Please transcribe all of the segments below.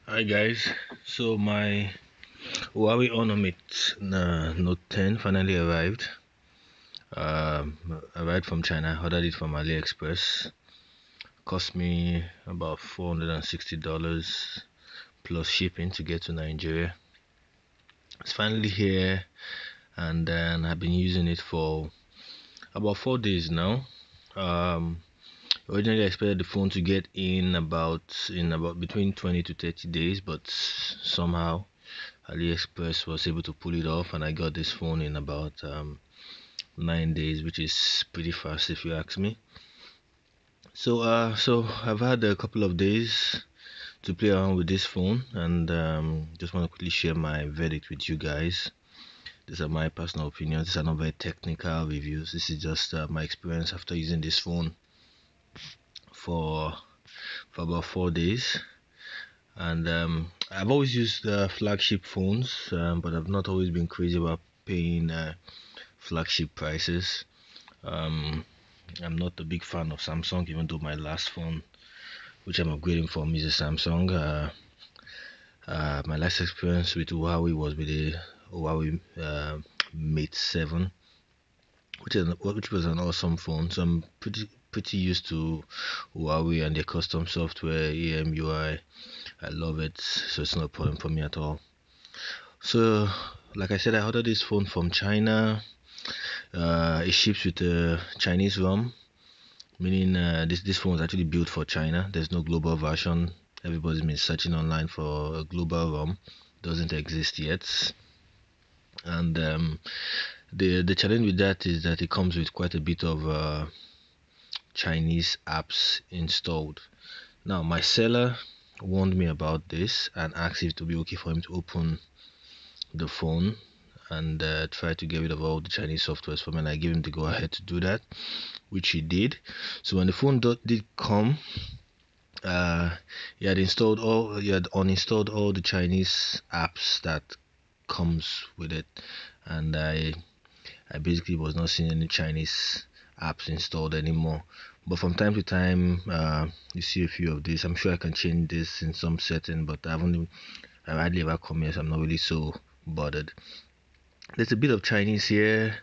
Hi guys, so my Huawei Honor Note 10 finally arrived. Arrived from China. Ordered it from AliExpress. Cost me about $460 plus shipping to get to Nigeria. It's finally here, and then I've been using it for about 4 days now. Um, Originally I expected the phone to get in about between 20 to 30 days, but somehow AliExpress was able to pull it off, and I got this phone in about 9 days, which is pretty fast if you ask me. So I've had a couple of days to play around with this phone, and just want to quickly share my verdict with you guys. These are my personal opinions. These are not very technical reviews. This is just my experience after using this phone for about 4 days. And I've always used flagship phones, but I've not always been crazy about paying flagship prices. I'm not a big fan of Samsung, even though my last phone, which I'm upgrading from, is a Samsung. My last experience with Huawei was with the Huawei Mate 7, which was an awesome phone. So I'm pretty used to Huawei and their custom software, EMUI. I love it, so it's not a problem for me at all. So, like I said, I ordered this phone from China. It ships with a Chinese ROM, meaning this phone was actually built for China. There's no global version. Everybody's been searching online for a global ROM. Doesn't exist yet. And the challenge with that is that it comes with quite a bit of Chinese apps installed. Now, my seller warned me about this and asked if it would be okay for him to open the phone and try to get rid of all the Chinese softwares for me, and I gave him the go ahead to do that, which he did. So when the phone did come, he had uninstalled all the Chinese apps that comes with it, and I basically was not seeing any Chinese apps installed anymore. But from time to time, you see a few of these. I'm sure I can change this in some setting, but I hardly ever come here, so I'm not really so bothered. There's a bit of Chinese here.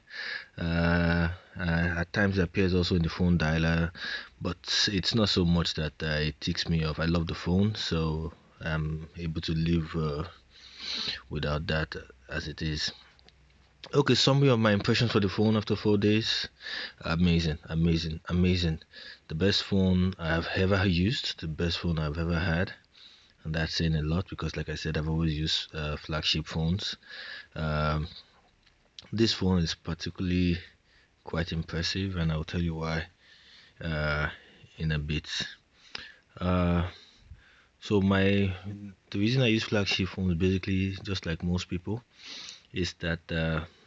At times it appears also in the phone dialer, but it's not so much that it ticks me off. I love the phone, so I'm able to live without that as it is. Okay, summary of my impressions for the phone after 4 days. Amazing, amazing, amazing. The best phone I've ever used, the best phone I've ever had. And that's saying a lot because, like I said, I've always used flagship phones. Um, this phone is particularly quite impressive, and I'll tell you why uh, in a bit. Uh, so the reason I use flagship phones, basically, just like most people, is that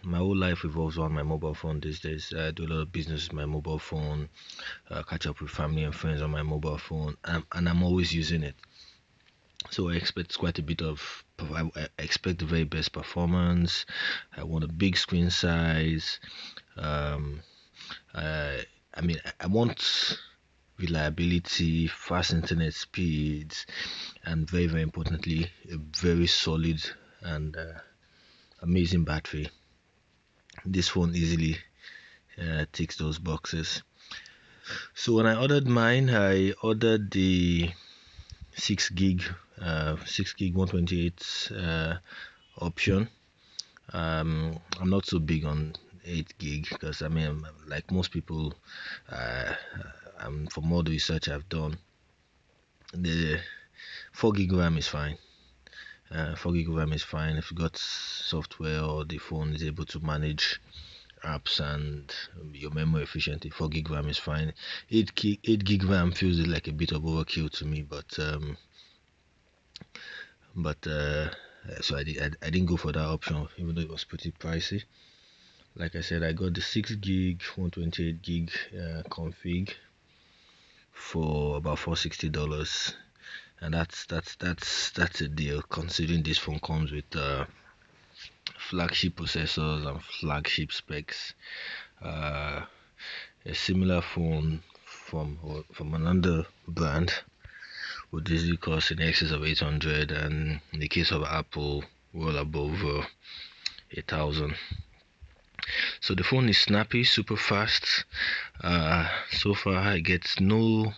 my whole life revolves around my mobile phone these days. I do a lot of business with my mobile phone, catch up with family and friends on my mobile phone, and I'm always using it. So I expect quite a bit of. I expect the very best performance. I want a big screen size. Um, I want reliability, fast internet speeds, and very importantly, a very solid and amazing battery. This phone easily ticks those boxes. So when I ordered mine, I ordered the 6 gig 128 option. I'm not so big on 8 gig because like most people, uh, from all the research I've done, the 4 gig RAM is fine. 4 gig RAM is fine if you got software or the phone is able to manage apps and your memory efficiently. 4 gig RAM is fine. 8 gig RAM feels like a bit of overkill to me, but so I didn't go for that option, even though it was pretty pricey. Like I said, I got the 6 gig 128 gig config for about $460, and that's a deal considering this phone comes with flagship processors and flagship specs. A similar phone from another brand would easily cost in excess of 800, and in the case of Apple, well above 1,000. So the phone is snappy, super fast. So far I get no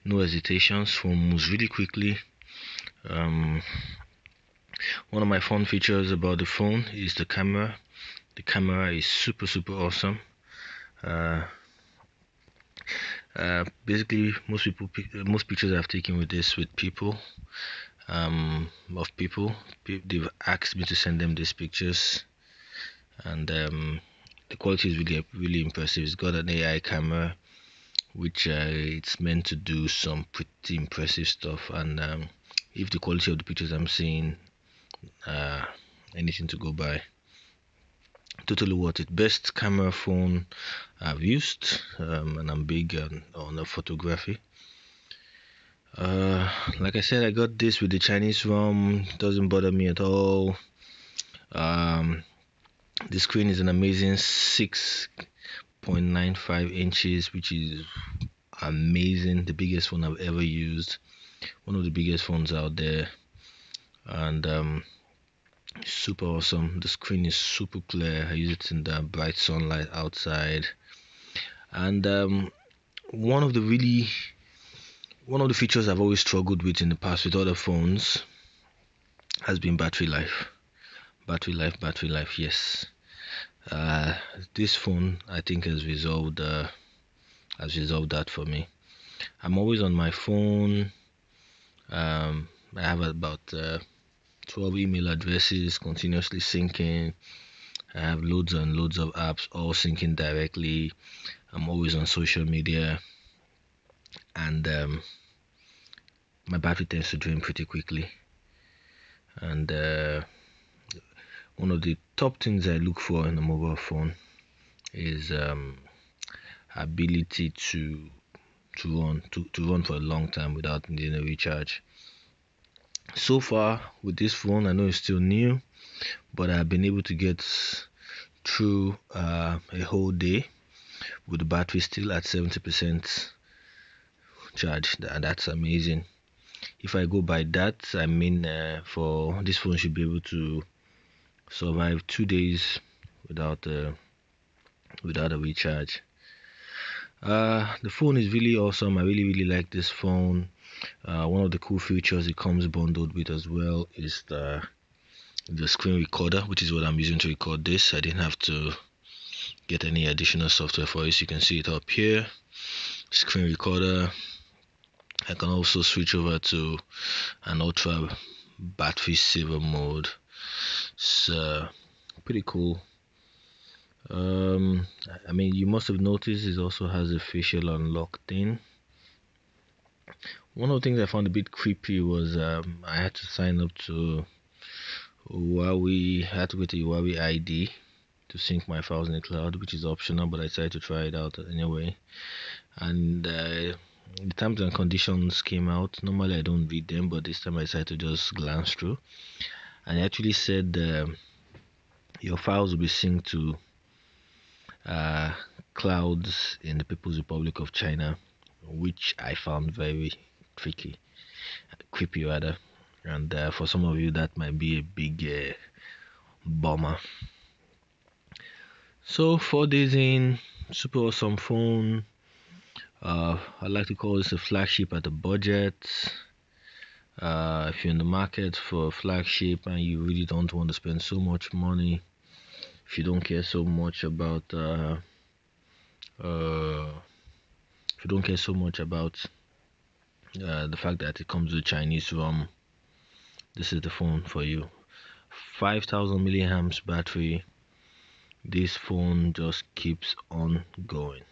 hesitations. Phone moves really quickly. One of my fun features about the phone is the camera. The camera is super awesome. Basically, most pictures I've taken with this with people, they've asked me to send them these pictures, and the quality is really impressive. It's got an AI camera, which it's meant to do some pretty impressive stuff, and if the quality of the pictures I'm seeing, anything to go by. Totally worth it. Best camera phone I've used, and I'm big on the photography. Like I said, I got this with the Chinese ROM. Doesn't bother me at all. The screen is an amazing 6.95 inches, which is amazing. The biggest phone I've ever used. One of the biggest phones out there, and super awesome. The screen is super clear. I use it in the bright sunlight outside, and one of the features I've always struggled with in the past with other phones has been battery life. Battery life. Yes, this phone I think has resolved that for me. I'm always on my phone. I have about 12 email addresses continuously syncing. I have loads and loads of apps all syncing directly. I'm always on social media, and my battery tends to drain pretty quickly. And one of the top things I look for in a mobile phone is ability to run for a long time without needing a recharge. So far with this phone, I know it's still new, but I've been able to get through a whole day with the battery still at 70% charge, and that's amazing. If I go by that, I mean, for this phone should be able to survive 2 days without a recharge. The phone is really awesome. I really like this phone. One of the cool features it comes bundled with as well is the screen recorder, which is what I'm using to record this. I didn't have to get any additional software for it. So you can see it up here, screen recorder. I can also switch over to an ultra battery saver mode. It's pretty cool. I mean, you must have noticed it also has a facial unlock thing. One of the things I found a bit creepy was I had to sign up to Huawei. I had to get a Huawei ID to sync my files in the cloud, which is optional, but I decided to try it out anyway. And the terms and conditions came out. Normally I don't read them, but this time I decided to just glance through, and it actually said your files will be synced to clouds in the People's Republic of China, which I found very creepy rather, and for some of you that might be a big bummer. So 4 days in, super awesome phone. I like to call this a flagship at a budget. If you're in the market for a flagship and you really don't want to spend so much money, if you don't care so much about the fact that it comes with Chinese ROM, this is the phone for you. 5,000 milliamps battery. This phone just keeps on going.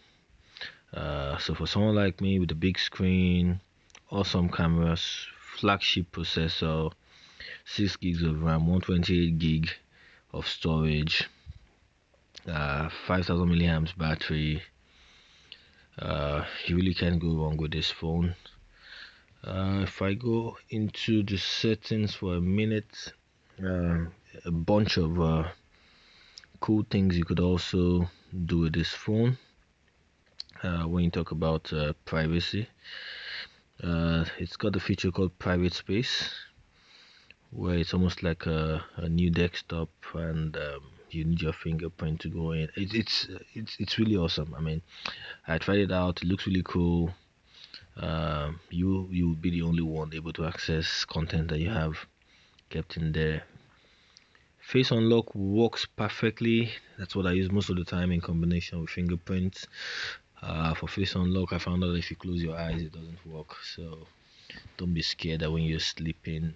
So for someone like me with a big screen, awesome cameras, flagship processor, 6 gigs of RAM, 128 gig of storage, 5,000 milliamps battery, you really can't go wrong with this phone. If I go into the settings for a minute, a bunch of cool things you could also do with this phone. When you talk about privacy, It's got a feature called private space, where it's almost like a new desktop, and you need your fingerprint to go in. It's really awesome. I mean, I tried it out. It looks really cool. You will be the only one able to access content that you have kept in there. Face unlock works perfectly. That's what I use most of the time in combination with fingerprints. For face unlock, I found out if you close your eyes, it doesn't work. So don't be scared that when you're sleeping,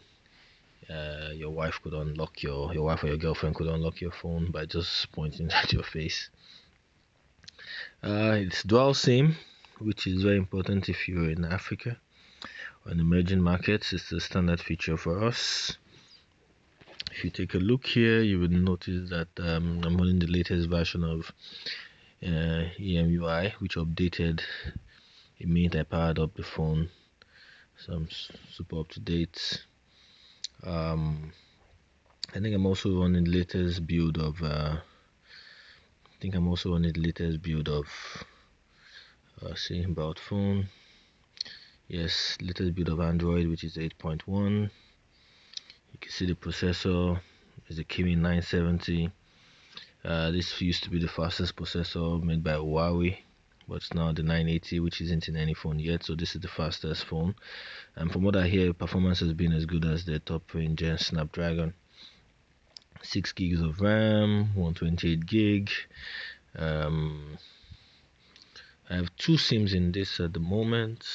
your wife could unlock your wife or your girlfriend could unlock your phone by just pointing at your face. It's dual SIM, which is very important if you're in Africa or in emerging markets. It's the standard feature for us. If you take a look here, you will notice that I'm running the latest version of EMUI, which updated it meant I powered up the phone, so I'm super up to date. I think I'm also running the latest build of saying about phone. Yes, latest build of Android, which is 8.1. You can see the processor is the Kirin 970. This used to be the fastest processor made by Huawei, but it's now the 980, which isn't in any phone yet. So this is the fastest phone, and from what I hear, performance has been as good as the top range Snapdragon. 6 gigs of RAM, 128 gig. I have two SIMs in this at the moment.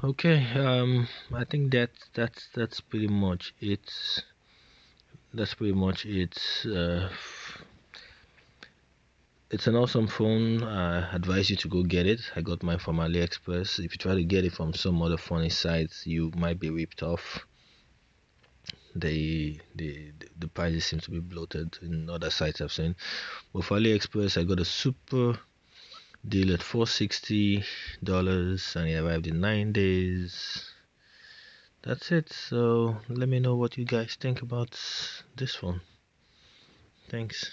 Okay, I think that's pretty much it. That's pretty much it. It's an awesome phone. I advise you to go get it. I got mine from AliExpress. If you try to get it from some other funny sites, you might be ripped off. The prices seem to be bloated in other sites I've seen. But for AliExpress, I got a super deal at $460 and it arrived in 9 days. That's it. So let me know what you guys think about this phone. Thanks.